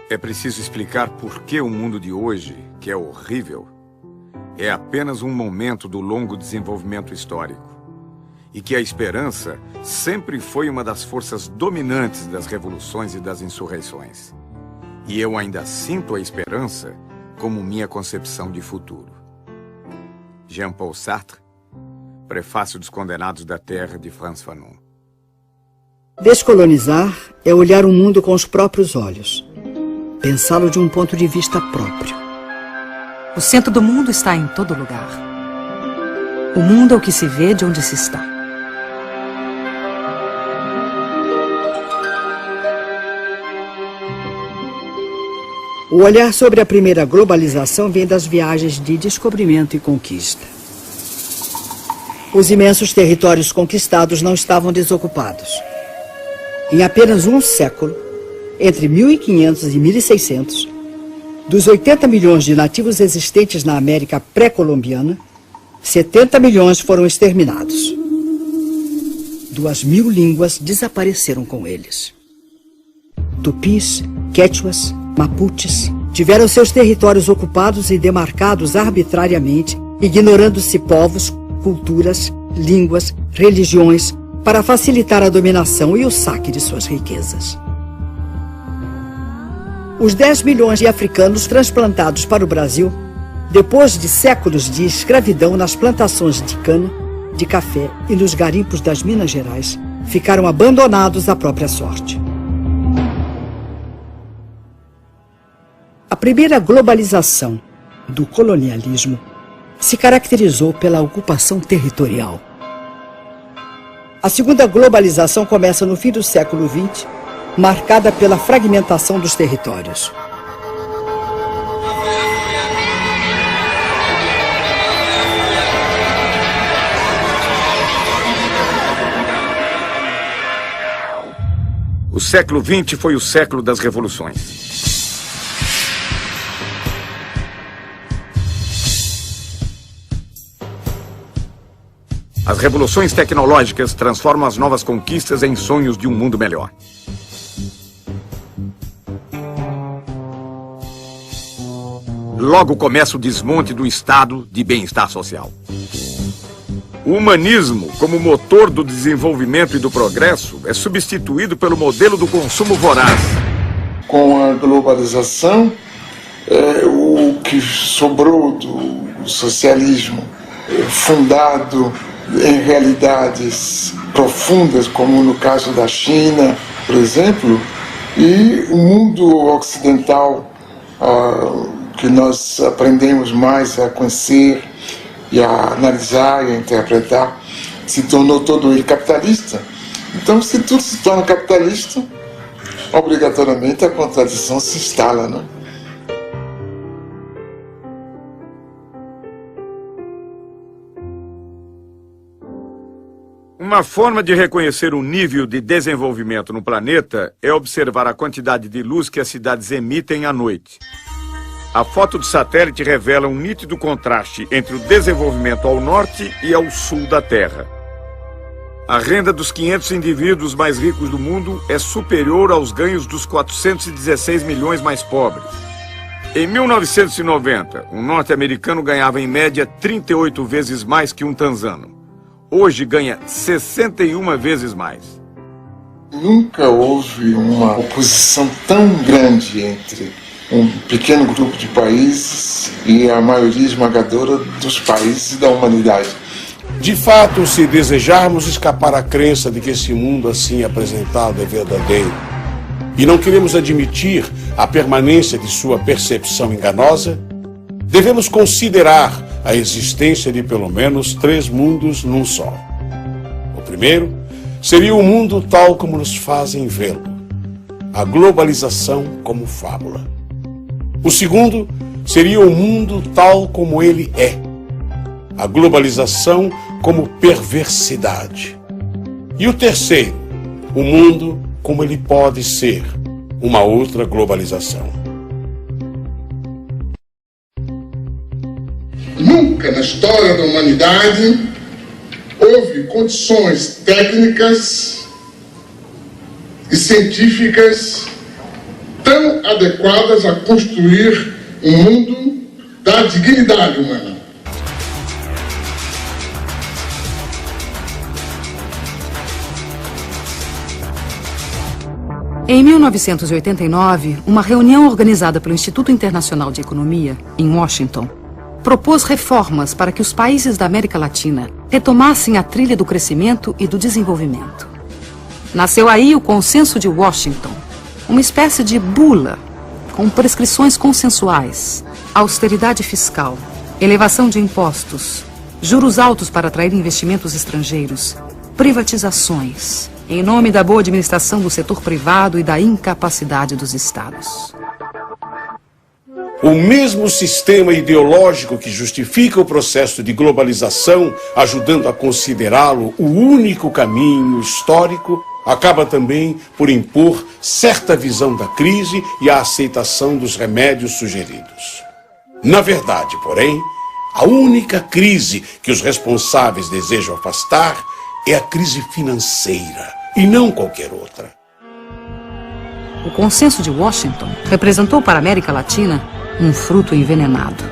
É preciso explicar por que o mundo de hoje, que é horrível, é apenas um momento do longo desenvolvimento histórico. E que a esperança sempre foi uma das forças dominantes das revoluções e das insurreições. E eu ainda sinto a esperança como minha concepção de futuro. Jean-Paul Sartre, Prefácio dos Condenados da Terra, de Frantz Fanon. Descolonizar é olhar o mundo com os próprios olhos. Pensá-lo de um ponto de vista próprio. O centro do mundo está em todo lugar. O mundo é o que se vê de onde se está. O olhar sobre a primeira globalização vem das viagens de descobrimento e conquista. Os imensos territórios conquistados não estavam desocupados. Em apenas um século, entre 1500 e 1600, dos 80 milhões de nativos existentes na América pré-colombiana, 70 milhões foram exterminados. 2.000 línguas desapareceram com eles. Tupis, quechuas, mapuches tiveram seus territórios ocupados e demarcados arbitrariamente, ignorando-se povos, culturas, línguas, religiões, para facilitar a dominação e o saque de suas riquezas. Os 10 milhões de africanos transplantados para o Brasil, depois de séculos de escravidão nas plantações de cana, de café e nos garimpos das Minas Gerais, ficaram abandonados à própria sorte. A primeira globalização do colonialismo se caracterizou pela ocupação territorial. A segunda globalização começa no fim do século XX, marcada pela fragmentação dos territórios. O século XX foi o século das revoluções. As revoluções tecnológicas transformam as novas conquistas em sonhos de um mundo melhor. Logo começa o desmonte do estado de bem-estar social. O humanismo, como motor do desenvolvimento e do progresso, é substituído pelo modelo do consumo voraz. Com a globalização, o que sobrou do socialismo, fundado em realidades profundas, como no caso da China, por exemplo, e o mundo ocidental, que nós aprendemos mais a conhecer e a analisar e a interpretar, se tornou todo ele capitalista. Então, se tudo se torna capitalista, obrigatoriamente a contradição se instala, né? Uma forma de reconhecer o nível de desenvolvimento no planeta é observar a quantidade de luz que as cidades emitem à noite. A foto do satélite revela um nítido contraste entre o desenvolvimento ao norte e ao sul da Terra. A renda dos 500 indivíduos mais ricos do mundo é superior aos ganhos dos 416 milhões mais pobres. Em 1990, um norte-americano ganhava em média 38 vezes mais que um tanzano. Hoje ganha 61 vezes mais. Nunca houve uma oposição tão grande entre um pequeno grupo de países e a maioria esmagadora dos países da humanidade. De fato, se desejarmos escapar à crença de que esse mundo assim apresentado é verdadeiro, e não queremos admitir a permanência de sua percepção enganosa, devemos considerar a existência de pelo menos 3 mundos num só. O primeiro seria o mundo tal como nos fazem vê-lo, a globalização como fábula. O segundo seria o mundo tal como ele é, a globalização como perversidade. E o terceiro, o mundo como ele pode ser, uma outra globalização. Nunca na história da humanidade houve condições técnicas e científicas tão adequadas a construir um mundo da dignidade humana. Em 1989, uma reunião organizada pelo Instituto Internacional de Economia, em Washington, propôs reformas para que os países da América Latina retomassem a trilha do crescimento e do desenvolvimento. Nasceu aí o Consenso de Washington, uma espécie de bula com prescrições consensuais, austeridade fiscal, elevação de impostos, juros altos para atrair investimentos estrangeiros, privatizações, em nome da boa administração do setor privado e da incapacidade dos Estados. O mesmo sistema ideológico que justifica o processo de globalização, ajudando a considerá-lo o único caminho histórico, acaba também por impor certa visão da crise e a aceitação dos remédios sugeridos. Na verdade, porém, a única crise que os responsáveis desejam afastar é a crise financeira, e não qualquer outra. O Consenso de Washington representou para a América Latina um fruto envenenado.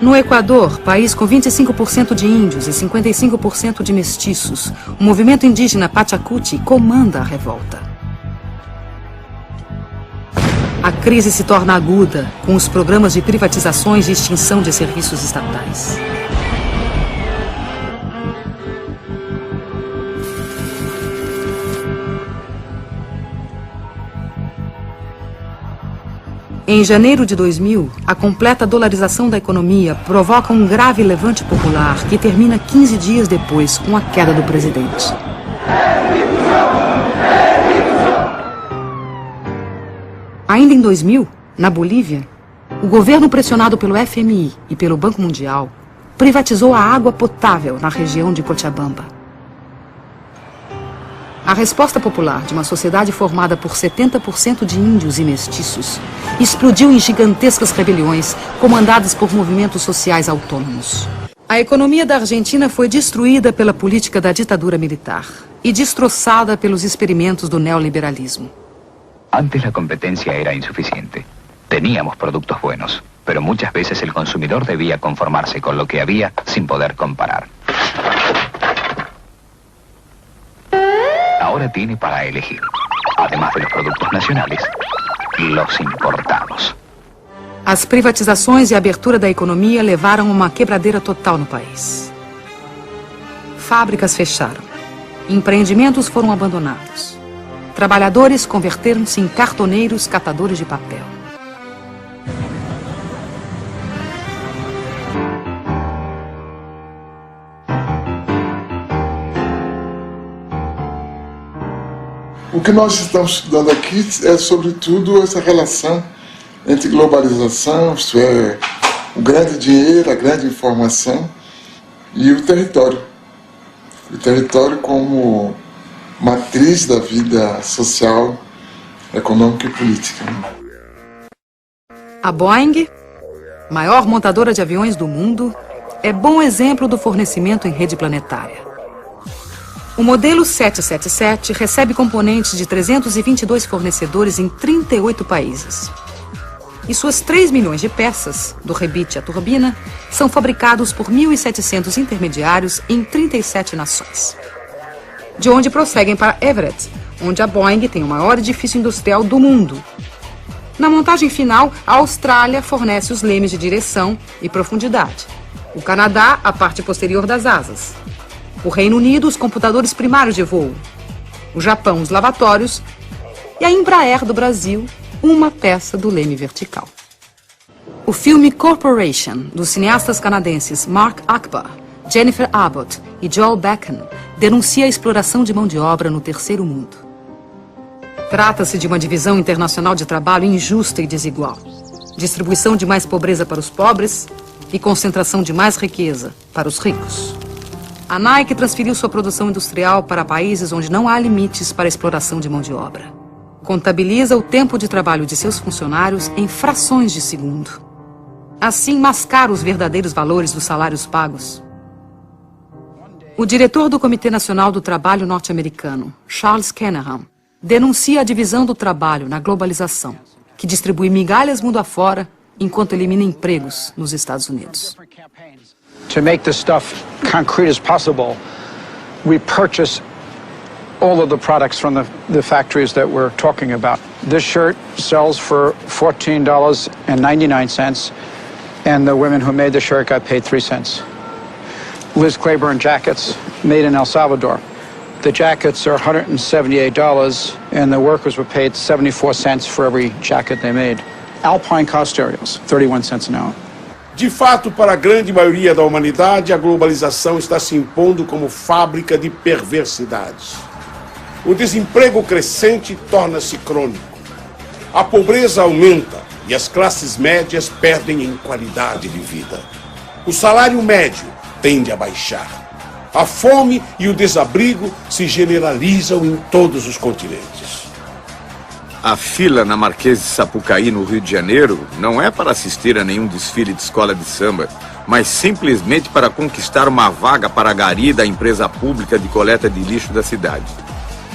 No Equador, país com 25% de índios e 55% de mestiços, o movimento indígena Pachacuti comanda a revolta. A crise se torna aguda com os programas de privatizações e extinção de serviços estatais. Em janeiro de 2000, a completa dolarização da economia provoca um grave levante popular que termina 15 dias depois com a queda do presidente. Ainda em 2000, na Bolívia, o governo pressionado pelo FMI e pelo Banco Mundial privatizou a água potável na região de Cochabamba. A resposta popular de uma sociedade formada por 70% de índios e mestiços explodiu em gigantescas rebeliões comandadas por movimentos sociais autônomos. A economia da Argentina foi destruída pela política da ditadura militar e destroçada pelos experimentos do neoliberalismo. Antes la competencia era insuficiente. Teníamos productos buenos, pero muchas veces el consumidor debía conformarse con lo que había sin poder comparar. Ahora tiene para elegir, además de los productos nacionales, los importados. As privatizações e a abertura da economia levaram a uma quebradeira total no país. Fábricas fecharam, empreendimentos foram abandonados, trabalhadores converteram-se em cartoneiros catadores de papel. O que nós estamos estudando aqui é, sobretudo, essa relação entre globalização, isto é, o grande dinheiro, a grande informação, e o território. O território como matriz da vida social, econômica e política. A Boeing, maior montadora de aviões do mundo, é bom exemplo do fornecimento em rede planetária. O modelo 777 recebe componentes de 322 fornecedores em 38 países. E suas 3 milhões de peças, do rebite à turbina, são fabricados por 1.700 intermediários em 37 nações. De onde prosseguem para Everett, onde a Boeing tem o maior edifício industrial do mundo. Na montagem final, a Austrália fornece os lemes de direção e profundidade. O Canadá, a parte posterior das asas. O Reino Unido, os computadores primários de voo. O Japão, os lavatórios. E a Embraer do Brasil, uma peça do leme vertical. O filme Corporation, dos cineastas canadenses Mark Akbar, Jennifer Abbott e Joel Beckham, denuncia a exploração de mão de obra no terceiro mundo. Trata-se de uma divisão internacional de trabalho injusta e desigual. Distribuição de mais pobreza para os pobres e concentração de mais riqueza para os ricos. A Nike transferiu sua produção industrial para países onde não há limites para a exploração de mão de obra. Contabiliza o tempo de trabalho de seus funcionários em frações de segundo. Assim, mascara os verdadeiros valores dos salários pagos. O diretor do Comitê Nacional do Trabalho norte-americano, Charles Kenehan, denuncia a divisão do trabalho na globalização, que distribui migalhas mundo afora enquanto elimina empregos nos Estados Unidos. To make this stuff concrete as possible, we purchase all of the products from the factories that we're talking about. This shirt sells for $14.99, and the women who made the shirt got paid 3 cents. Liz Claiborne jackets, made in El Salvador. The jackets are $178, and the workers were paid 74 cents for every jacket they made. Alpine car stereos, 31 cents an hour. De fato, para a grande maioria da humanidade, a globalização está se impondo como fábrica de perversidades. O desemprego crescente torna-se crônico. A pobreza aumenta e as classes médias perdem em qualidade de vida. O salário médio tende a baixar. A fome e o desabrigo se generalizam em todos os continentes. A fila na Marquês de Sapucaí, no Rio de Janeiro, não é para assistir a nenhum desfile de escola de samba, mas simplesmente para conquistar uma vaga para a gari da empresa pública de coleta de lixo da cidade.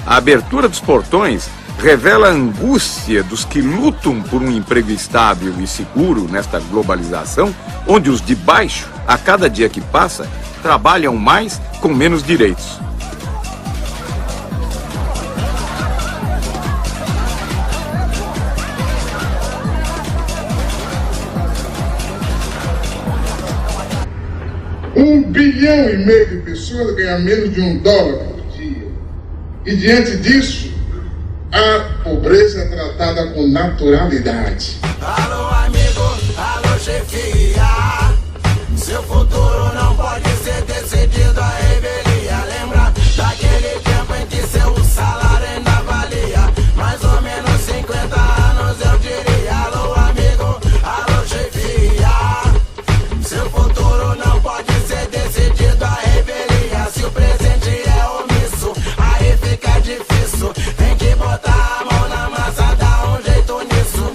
A abertura dos portões revela a angústia dos que lutam por um emprego estável e seguro nesta globalização, onde os de baixo, a cada dia que passa, trabalham mais com menos direitos. $1,5 bilhão de pessoas ganham menos de $1 por dia. E diante disso, a pobreza é tratada com naturalidade. Alô, amigo, alô, chefia. Seu futuro não pode ser decidido a revelia. Lembra daquele tempo em que seu salário ainda valia mais ou menos 50 anos, eu diria. Alô, amigo, alô, chefia. Seu futuro não pode ser decidido a revelia. Se o presente é omisso, aí fica difícil. Tem que botar a mão na massa, dar um jeito nisso.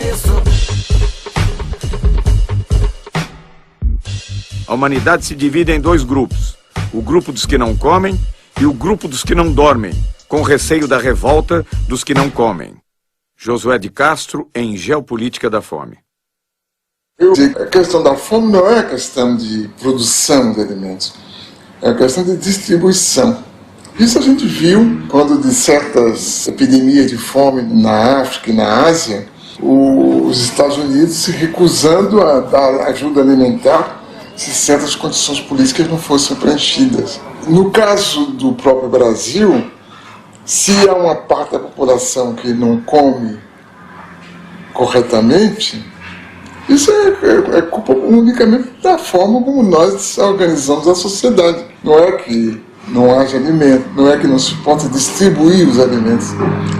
A humanidade se divide em 2 grupos. O grupo dos que não comem e o grupo dos que não dormem, com receio da revolta dos que não comem. Josué de Castro, em Geopolítica da Fome. A questão da fome não é a questão de produção de alimentos, é a questão de distribuição. Isso a gente viu quando de certas epidemias de fome na África e na Ásia, os Estados Unidos se recusando a dar ajuda alimentar se certas condições políticas não fossem preenchidas. No caso do próprio Brasil, se há uma parte da população que não come corretamente, isso é culpa unicamente da forma como nós organizamos a sociedade. Não é que não haja alimento, não é que não se possa distribuir os alimentos.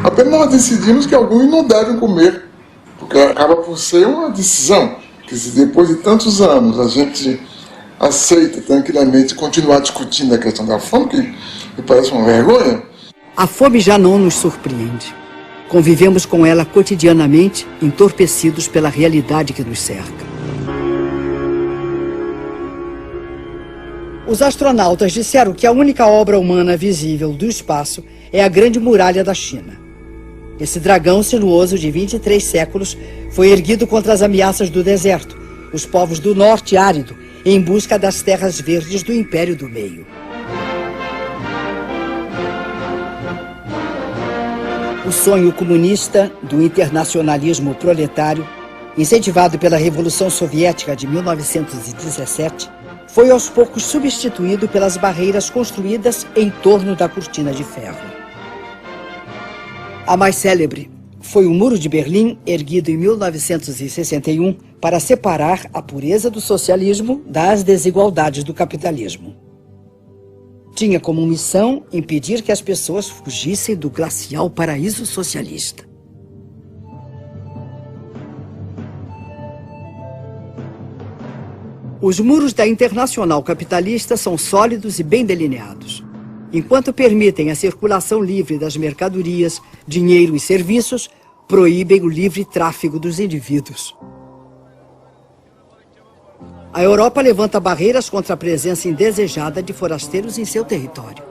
Apenas nós decidimos que alguns não devem comer, porque acaba por ser uma decisão, que se depois de tantos anos a gente aceita tranquilamente continuar discutindo a questão da fome, que me parece uma vergonha. A fome já não nos surpreende. Convivemos com ela cotidianamente, entorpecidos pela realidade que nos cerca. Os astronautas disseram que a única obra humana visível do espaço é a Grande Muralha da China. Esse dragão sinuoso de 23 séculos foi erguido contra as ameaças do deserto, os povos do norte árido, em busca das terras verdes do Império do Meio. O sonho comunista do internacionalismo proletário, incentivado pela Revolução Soviética de 1917, foi aos poucos substituído pelas barreiras construídas em torno da cortina de ferro. A mais célebre foi o Muro de Berlim, erguido em 1961 para separar a pureza do socialismo das desigualdades do capitalismo. Tinha como missão impedir que as pessoas fugissem do glacial paraíso socialista. Os muros da Internacional Capitalista são sólidos e bem delineados. Enquanto permitem a circulação livre das mercadorias, dinheiro e serviços, proíbem o livre tráfego dos indivíduos. A Europa levanta barreiras contra a presença indesejada de forasteiros em seu território.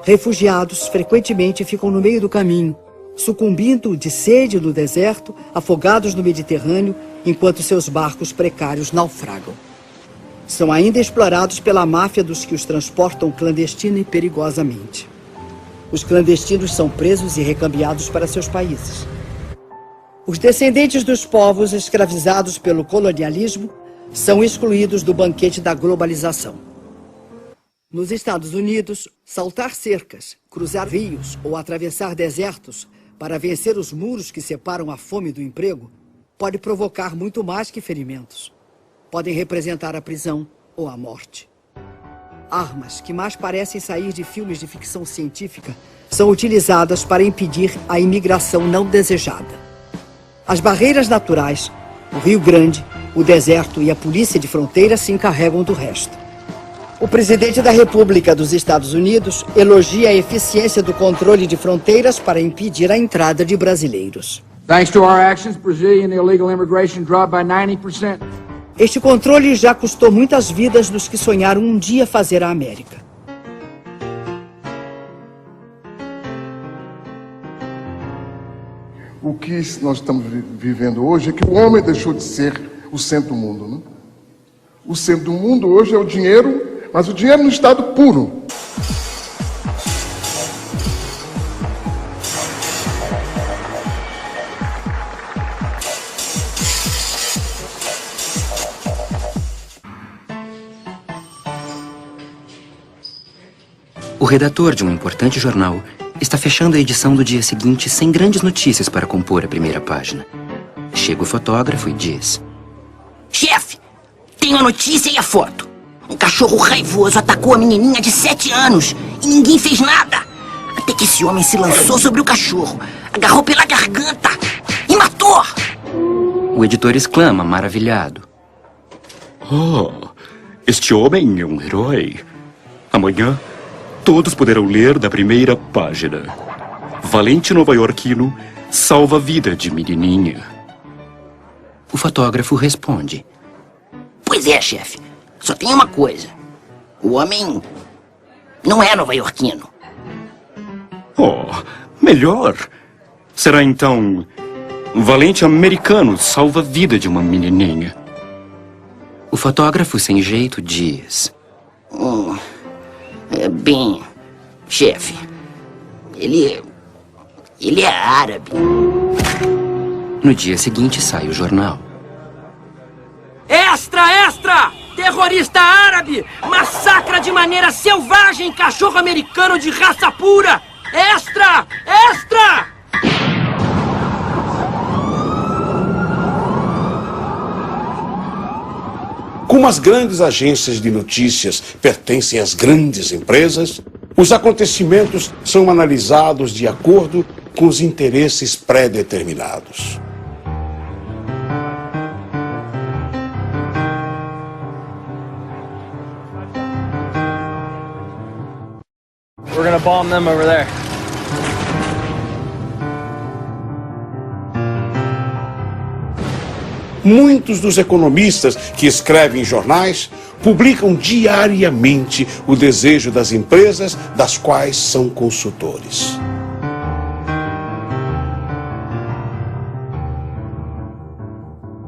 Refugiados frequentemente ficam no meio do caminho, sucumbindo de sede no deserto, afogados no Mediterrâneo, enquanto seus barcos precários naufragam. São ainda explorados pela máfia dos que os transportam clandestina e perigosamente. Os clandestinos são presos e recambiados para seus países. Os descendentes dos povos escravizados pelo colonialismo são excluídos do banquete da globalização. Nos Estados Unidos, saltar cercas, cruzar rios ou atravessar desertos para vencer os muros que separam a fome do emprego pode provocar muito mais que ferimentos. Podem representar a prisão ou a morte. Armas que mais parecem sair de filmes de ficção científica são utilizadas para impedir a imigração não desejada. As barreiras naturais, o Rio Grande, o deserto e a polícia de fronteira se encarregam do resto. O presidente da República dos Estados Unidos elogia a eficiência do controle de fronteiras para impedir a entrada de brasileiros. Thanks to our actions, Brazilian illegal immigration dropped by 90%. Este controle já custou muitas vidas dos que sonharam um dia fazer a América. O que nós estamos vivendo hoje é que o homem deixou de ser o centro do mundo, né? O centro do mundo hoje é o dinheiro, mas o dinheiro no estado puro. O redator de um importante jornal está fechando a edição do dia seguinte sem grandes notícias para compor a primeira página. Chega o fotógrafo e diz: Chefe, tenho a notícia e a foto. Um cachorro raivoso atacou a menininha de 7 anos e ninguém fez nada. Até que esse homem se lançou sobre o cachorro, agarrou pela garganta e matou. O editor exclama, maravilhado: Oh, este homem é um herói. Amanhã todos poderão ler da primeira página: valente nova-iorquino salva a vida de menininha. O fotógrafo responde: Pois é, chefe. Só tem uma coisa. O homem não é nova-iorquino. Oh, melhor. Será então valente americano salva a vida de uma menininha. O fotógrafo sem jeito diz: Bem, chefe, ele é árabe. No dia seguinte sai o jornal. Extra, extra! Terrorista árabe massacra de maneira selvagem cachorro americano de raça pura! Extra, extra! Como as grandes agências de notícias pertencem às grandes empresas, os acontecimentos são analisados de acordo com os interesses pré-determinados. We're gonna bomb them over there. Muitos dos economistas que escrevem jornais publicam diariamente o desejo das empresas das quais são consultores.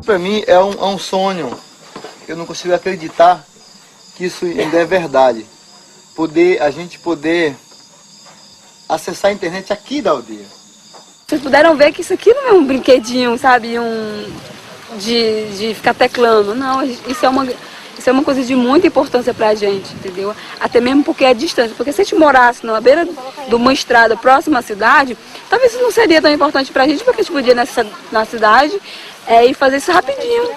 Para mim é um sonho. Eu não consigo acreditar que isso ainda é verdade. A gente poder acessar a internet aqui da aldeia. Vocês puderam ver que isso aqui não é um brinquedinho, sabe? De ficar teclando. Não, isso é uma coisa de muita importância pra gente, entendeu? Até mesmo porque é distante. Porque se a gente morasse na beira de uma estrada próxima à cidade, talvez isso não seria tão importante pra gente, porque a gente podia ir na cidade e fazer isso rapidinho.